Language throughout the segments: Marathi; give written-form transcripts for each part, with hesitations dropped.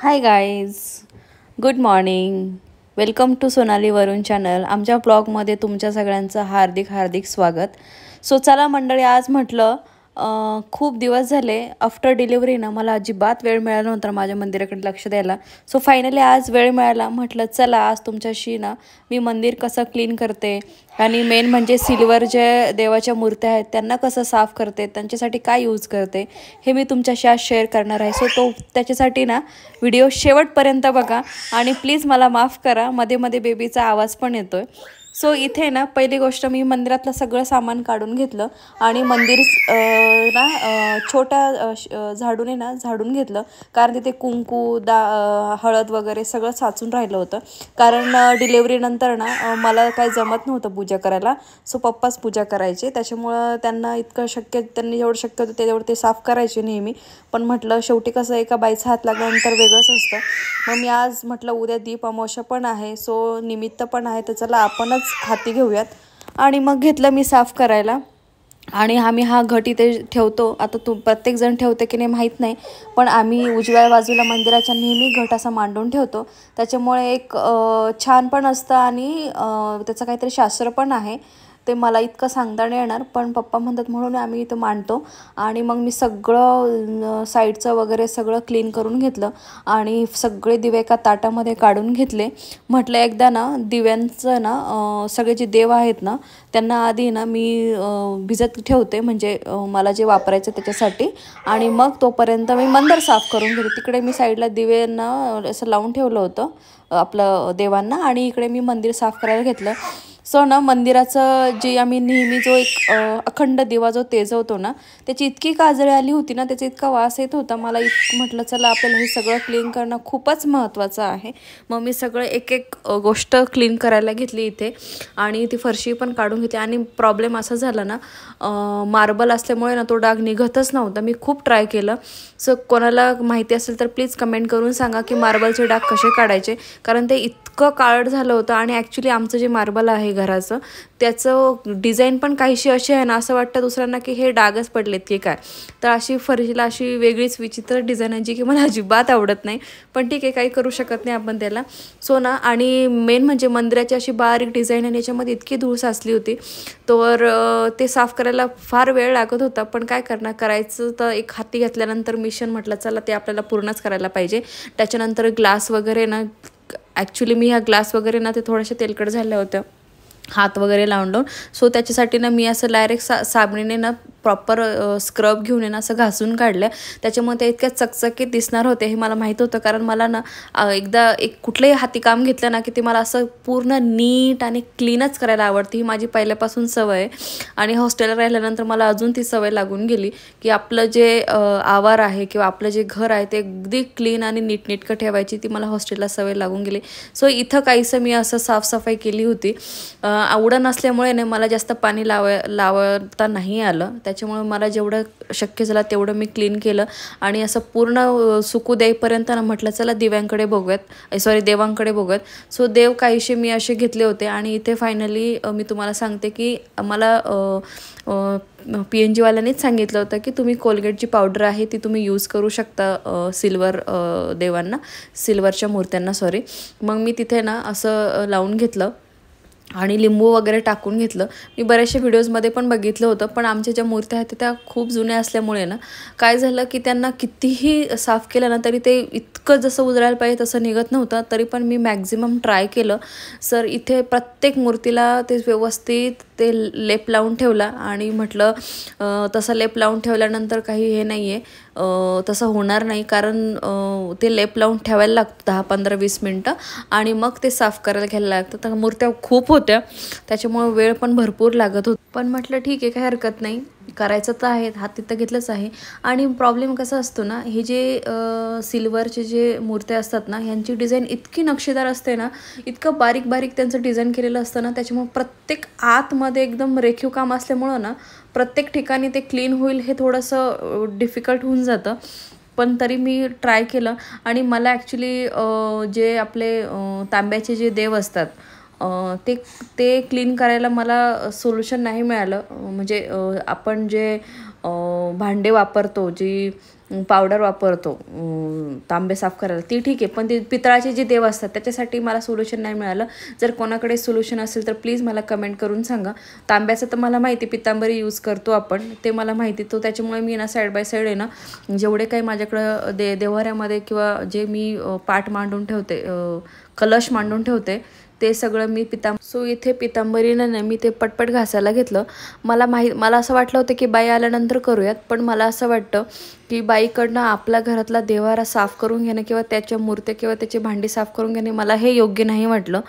High guys, good morning. Welcome to Sonali Varun channel. आमच्या ब्लॉगमध्ये तुमच्या सगळ्यांचं हार्दिक हार्दिक स्वागत. सो चला मंडळी, आज म्हटलं खूप दिवस झाले आफ्टर डिलिव्हरी ना मला अजिबात वेळ मिळाला नव्हता माझ्या मंदिराकडे लक्ष द्यायला. सो फायनली आज वेळ मिळाला. म्हटलं चला आज तुमच्याशी ना मी मंदिर कसं क्लीन करते आणि मेन म्हणजे सिल्वर जे देवाच्या मूर्त्या आहेत त्यांना कसं साफ करते, त्यांच्यासाठी काय यूज करते हे मी तुमच्याशी आज शेअर करणार आहे. सो त्याच्यासाठी ना व्हिडिओ शेवटपर्यंत बघा आणि प्लीज मला माफ करा, मध्ये मध्ये बेबीचा आवाज पण येतोय. सो इथे ना पहिली गोष्ट मी मंदिरातलं सगळं सामान काढून घेतलं आणि मंदिर छोट्या झाडूने ना झाडून घेतलं, कारण तिथे कुंकू हळद वगैरे सगळं साचून राहिलं होतं. कारण डिलेवरीनंतर ना मला काही जमत नव्हतं पूजा करायला. सो पप्पाच पूजा करायचे, त्याच्यामुळं त्यांना त्यांनी जेवढं शक्य होतं तेवढं ते साफ करायचे नेहमी. पण म्हटलं शेवटी कसं एका बाईचा हात लागल्यानंतर वेगळंच असतं. मग मी आज म्हटलं उद्या दीप अमावस्या पण आहे, सो निमित्त पण आहे, तर चला आपणच हाती घेऊयात. आणि मग घेतलं मी साफ करायला. आणि आम्ही हा घट इथे ठेवतो. आता प्रत्येकजण ठेवते की नाही माहीत नाही, पण आम्ही उजव्या बाजूला मंदिराच्या नेहमी घट असा मांडून ठेवतो. त्याच्यामुळे एक छान पण असतं आणि त्याचं काहीतरी शास्त्र पण आहे. ते मला इतकं सांगता नाही येणार, पण पप्पा म्हणतात म्हणून आम्ही इथं मांडतो. आणि मग मी सगळं साईडचं वगैरे सगळं क्लीन करून घेतलं आणि सगळे दिवे एका ताटामध्ये काढून घेतले. म्हटलं एकदा ना दिव्यांचं ना सगळे जे देव आहेत ना त्यांना आधी ना मी भिजत ठेवते, म्हणजे मला जे वापरायचं त्याच्यासाठी. आणि मग तोपर्यंत मी मंदिर साफ करून घेते. तिकडे मी साईडला दिव्यांना असं लावून ठेवलं होतं आपलं देवांना, आणि इकडे मी मंदिर साफ करायला घेतलं. सो ना मंदिराचं जे आम्ही नेहमी जो एक अखंड दिवा जो तेजवतो ना, त्याची इतकी काजळी आली होती ना, त्याचा इतका वास येत होता. मला म्हटलं चला आपल्याला हे सगळं क्लीन करणं खूपच महत्त्वाचं आहे. मग मी सगळं एक एक गोष्ट क्लीन करायला घेतली इथे आणि ती फरशी पण काढून घेतली. आणि प्रॉब्लेम असा झाला ना, मार्बल असल्यामुळे ना तो डाग निघतच नव्हता. मी खूप ट्राय केलं. सो कोणाला माहिती असेल तर प्लीज कमेंट करून सांगा की मार्बलचे डाग कसे काढायचे, कारण ते इतकं काळट झालं होतं. आणि ॲक्च्युली आमचं जे मार्बल आहे घराचं त्याचं डिझाईन पण काहीशी अशी आहे ना, असं वाटतं दुसऱ्यांना की हे डागच पडलेत की काय. तर अशी फरशीला अशी वेगळीच विचित्र डिझाईन आहे जी की मला अजिबात आवडत नाही, पण ठीक आहे, काही करू शकत नाही आपण त्याला. सो ना, आणि मेन म्हणजे मंदिराची अशी बारीक डिझाईन आणि याच्यामध्ये इतकी धूळ साचली होती, तर ते साफ करायला फार वेळ लागत होता. पण काय करायचं तर एक हाती घेतल्यानंतर मिशन म्हटलं चला ते आपल्याला पूर्णच करायला पाहिजे. त्याच्यानंतर ग्लास वगैरे ना, ॲक्च्युली मी ह्या ग्लास वगैरे ना ते थोडेसे तेलकट झाले होते हात वगैरे लावून. सो त्याच्यासाठी ना मी असं डायरेक्ट साबणीने ना प्रॉपर स्क्रब घेऊन ना असं घासून काढलं. त्याच्यामुळे ते इतक्या चकचकीत दिसणार होते हे मला माहीत होतं, कारण मला ना एकदा एक कुठलंही हाती काम घेतलं ना की ते मला असं पूर्ण नीट आणि क्लीनच करायला आवडते. ही माझी पहिल्यापासून सवय आहे आणि हॉस्टेलला राहिल्यानंतर मला अजून ती सवय लागून गेली की आपलं जे आवार आहे किंवा आपलं जे घर आहे ते अगदी क्लीन आणि नीटनेटकं ठेवायची, ती मला हॉस्टेलला सवय लागून गेली. सो इथं काहीसं मी असं साफसफाई केली होती. आवडं नसल्यामुळे ना मला जास्त पाणी लावता नाही आलं, त्याच्यामुळे मला जेवढं शक्य झालं तेवढं मी क्लीन केलं. आणि असं पूर्ण सुकू द्यायपर्यंत ना म्हटलं चला देवांकडे बघूयात. सो देव काहीसे मी असे घेतले होते. आणि इथे फायनली मी तुम्हाला सांगते की मला PNG वाल्यांनीच सांगितलं होतं की तुम्ही कोलगेटची पावडर आहे ती तुम्ही यूज करू शकता सिल्वरच्या मूर्त्यांना. मग मी तिथे ना असं लावून घेतलं आणि लिंबू वगैरे टाकून घेतलं. मी बऱ्याचशा व्हिडिओजमध्ये पण बघितलं होतं, पण आमच्या ज्या मूर्त्या आहेत त्या खूप जुन्या असल्यामुळे ना काय झालं की त्यांना कितीही साफ केलं ना तरी ते इतकं जसं उजळायला पाहिजे तसं निघत नव्हतं. तरी पण मी मॅक्झिमम ट्राय केलं. सर इथे प्रत्येक मूर्तीला ते व्यवस्थित ते लेप लावून ठेवला आणि म्हटलं तसं लेप लावून ठेवल्यानंतर काही हे नाही आहे, तसं होणार नाही, कारण ते लेप लावून ठेवायला लागतं 10-15-20 मिनटं आणि मग ते साफ करायला घ्यायला लागतं. तर मूर्त्या खूप होत्या त्याच्यामुळे वेळ पण भरपूर लागत होता. पण म्हटलं ठीक आहे, काही हरकत नाही, करायचं तर आहे, हात तिथं घेतलंच आहे. आणि प्रॉब्लेम कसा असतो ना, हे जे सिल्वरचे जे मूर्त्या असतात ना ह्यांची डिझाईन इतकी नक्षीदार असते ना, इतकं बारीक बारीक त्यांचं डिझाईन केलेलं असतं ना, त्याच्यामुळे प्रत्येक आतमध्ये एकदम रेखीव काम असल्यामुळं ना प्रत्येक ठिकाणी ते क्लीन होईल हे थोडंसं डिफिकल्ट होऊन जातं. पण तरी मी ट्राय केलं. आणि मला ॲक्च्युली जे आपले तांब्याचे जे देव असतात ते क्लीन करायला मला सोल्युशन नाही मिळालं. म्हणजे आपण जे भांडे वापरतो, जी पावडर वापरतो तांबे साफ करायला ती ठीक आहे, पण ते पितळाचे जे देव असतात त्याच्यासाठी मला सोल्युशन नाही मिळालं. जर कोणाकडे सोल्युशन असेल तर प्लीज मला कमेंट करून सांगा. तांब्याचं तर मला माहिती, पितांबरी यूज करतो आपण, ते मला माहिती. तो त्याच्यामुळे मी ना साईड बाय साईड आहे ना जेवढे काही माझ्याकडं देवाऱ्यामध्ये किंवा जे मी पाट मांडून ठेवते, कलश मांडून ठेवते, ते सगळं मी सो इथे पितांबरीनं मी ते पटपट घासायला घेतलं. मला असं वाटलं होतं की बाई आल्यानंतर करूयात, पण मला असं वाटतं की बाईकडनं आपल्या घरातला देवारा साफ करून घेणं किंवा त्याच्या मूर्त्या किंवा त्याची भांडी साफ करून घेणे मला हे योग्य नाही वाटलं.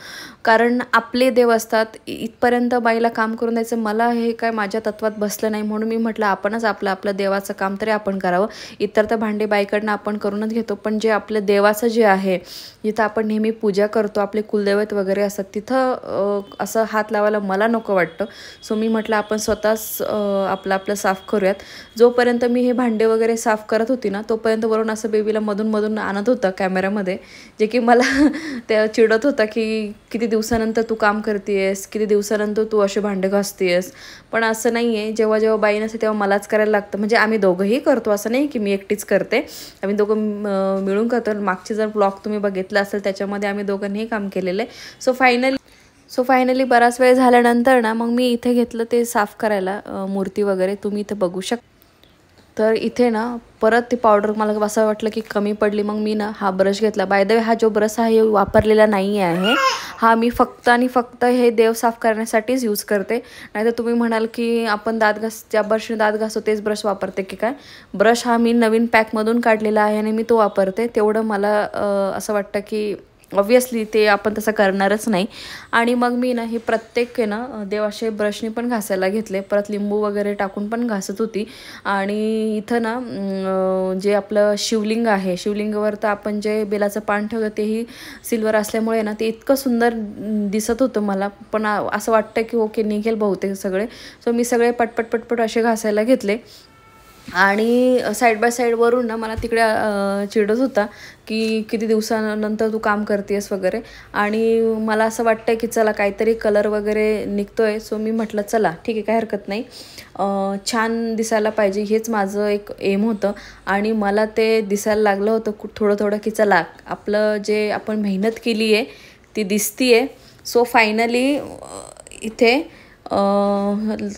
कारण आपले देव असतात, इथपर्यंत बाईला काम करून द्यायचं मला हे काय माझ्या तत्वात बसलं नाही. म्हणून मी म्हटलं आपणच आपलं देवाचं काम तरी आपण करावं. इतर तर भांडी बाईकडनं आपण करूनच घेतो, पण जे आपलं देवाचं जे आहे, जिथं आपण नेहमी पूजा करतो, आपले कुलदैवत वगैरे असतात, तिथं असं हात लावायला मला नको वाटतं. सो मी म्हटलं आपण स्वतःच आपलं साफ करूयात. जोपर्यंत मी हे भांडे वगैरे साफ करत होती ना, तोपर्यंत वरून असं बेबीला मधून आणत होतं कॅमेऱ्यामध्ये, जे की मला ते चिडत होता की किती दिवसानंतर तू काम करतेस, किती दिवसानंतर तू असे भांडे घासतेस. पण असं नाही आहे, जेव्हा जेव्हा बाई नसते तेव्हा मलाच करायला लागतं. म्हणजे आम्ही दोघंही करतो, असं नाही की मी एकटीच करते, आम्ही दोघं मिळून करतो. मागचे जर ब्लॉग तुम्ही बघितला असेल त्याच्यामध्ये आम्ही दोघांनीही काम केलेलं आहे. सो फायनली बराच वेळ झाल्यानंतर ना मग मी इथे घेतलं ते साफ करायला मूर्ती वगैरे, तुम्ही इथे बघू शकता. तर इथे ना परत ती पावडर मला असं वाटलं की कमी पडली. मग मी ना हा ब्रश घेतला. बाय द वे हा जो ब्रश आहे वापरलेला नाही आहे, हा मी फक्त आणि फक्त हे देव साफ करण्यासाठीच यूज करते. नाहीतर तुम्ही म्हणाल की आपण ज्या ब्रशने दात घासतो तेच ब्रश वापरते की काय. ब्रश हा मी नवीन पॅकमधून काढलेला आहे आणि मी तो वापरते. तेवढं मला असं वाटतं की ऑब्वियसली ते आपण तसं करणारच नाही. आणि मग मी ना हे प्रत्येक आहे ना देवाशे ब्रशने पण घासायला घेतले. परत लिंबू वगैरे टाकून पण घासत होती. आणि इथं ना जे आपलं शिवलिंग आहे, शिवलिंगावर तर आपण जे बेलाचं पान ठेवतं तेही सिल्वर असल्यामुळे ना ते इतकं सुंदर दिसत होतं मला. पण असं वाटतं की ओके निघेल बहुतेक सगळे. सो मी सगळे पटपट असे घासायला घेतले. आणि साईड बाय साईडवरून ना मला तिकडे चिडत होता की किती दिवसानंतर तू काम करतेस वगैरे. आणि मला असं वाटतं की चला काहीतरी कलर वगैरे निघतोय. सो मी म्हटलं चला ठीक आहे, काय हरकत नाही, छान दिसायला पाहिजे, हेच माझं एक एम होतं. आणि मला ते दिसायला लागलं होतं थोडं की चला आपलं जे आपण मेहनत केली आहे ती दिसती आहे. सो फायनली इथे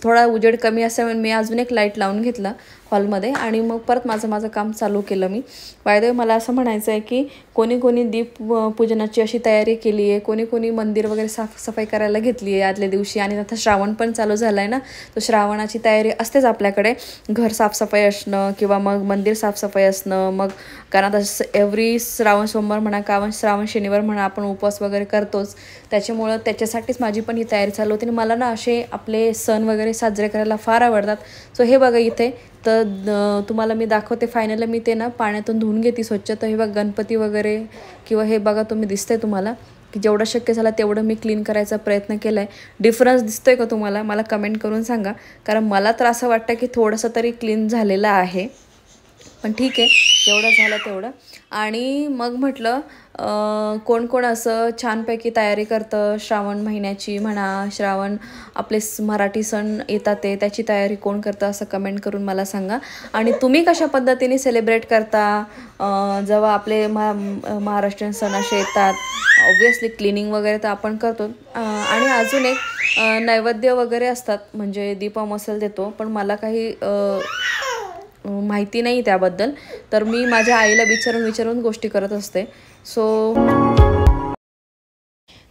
थोडा उजेड कमी असल्यामुळे मी अजून एक लाईट लावून घेतला हॉलमध्ये आणि मग परत माझं काम चालू केलं मी. बाय द वे मला असं म्हणायचं आहे की कोणी दीप पूजनाची अशी तयारी केली आहे, कोणी मंदिर वगैरे साफसफाई करायला घेतली आहे आदल्या दिवशी. आणि आता श्रावण पण चालू झाला आहे ना, तर श्रावणाची तयारी असतेच आपल्याकडे. घर साफसफाई असणं किंवा मग मंदिर साफसफाई असणं. मग कारण आता एव्हरी श्रावण सोमवार म्हणा किंवा श्रावण शनिवार म्हणा आपण उपवास वगैरे करतोच, त्याच्यामुळं त्याच्यासाठीच माझी पण ही तयारी चालू होती. आणि मला ना असे आपले सण वगैरे साजरे करायला फार आवडतात. सो हे बघा इथे तर तुम्हाला मी दाखवते. फायनली मी ते ना पाण्यातून धुवून घेते स्वच्छ. तर हे बघा गणपती वगैरे किंवा हे बघा तुम्ही दिसतंय तुम्हाला की जेवढं शक्य झालं तेवढं मी क्लीन करायचा प्रयत्न केला आहे. डिफरन्स दिसतोय का तुम्हाला, मला कमेंट करून सांगा. कारण मला तर असं वाटतं की थोडंसं तरी क्लीन झालेलं आहे, पण ठीक आहे जेवढं झालं तेवढं. आणि मग म्हटलं कोण असं छानपैकी तयारी करतं श्रावण महिन्याची म्हणा, श्रावण आपले मराठी सण येतात ते त्याची तयारी कोण करतं असं कमेंट करून मला सांगा. आणि तुम्ही कशा पद्धतीने सेलिब्रेट करता जेव्हा आपले महाराष्ट्रीयन सण असे येतात. ऑब्वियसली क्लिनिंग वगैरे तर आपण करतो. आणि अजून एक नैवेद्य वगैरे असतात, म्हणजे दीपमसल देतो, पण मला काही माहिती नाही त्याबद्दल. तर मी माझ्या आईला विचारून गोष्टी करत असते. सो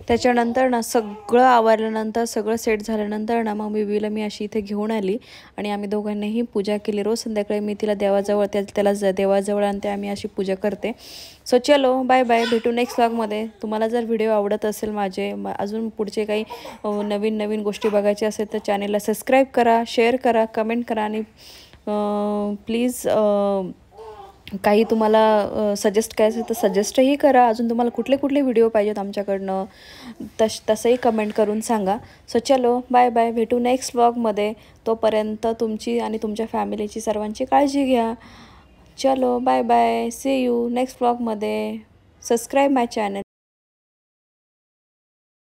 त्याच्यानंतर ना सगळं आवरल्यानंतर सगळं सेट झाल्यानंतर ना मग बेबीला मी अशी इथे घेऊन आली आणि आम्ही दोघांनीही पूजा केली. रोज संध्याकाळी मी तिला त्याला देवाजवळ आणते, आम्ही अशी पूजा करते. सो चलो बाय बाय, भेटू नेक्स्ट व्लॉगमध्ये. तुम्हाला जर व्हिडिओ आवडत असेल अजून पुढचे काही नवीन गोष्टी बघायचे असेल तर चॅनेलला सबस्क्राईब करा, शेअर करा, कमेंट करा. आणि प्लीज काही तुम्हाला सजेस्ट करायचं तर सजेस्टही करा. अजून तुम्हाला कुठले व्हिडिओ पाहिजेत आमच्याकडनं तसंही कमेंट करून सांगा. सो चलो बाय बाय, भेटू नेक्स्ट व्लॉगमध्ये. तोपर्यंत तुमची आणि तुमच्या फॅमिलीची सर्वांची काळजी घ्या. चलो bye bye, see you next व्लॉगमध्ये. Subscribe my channel.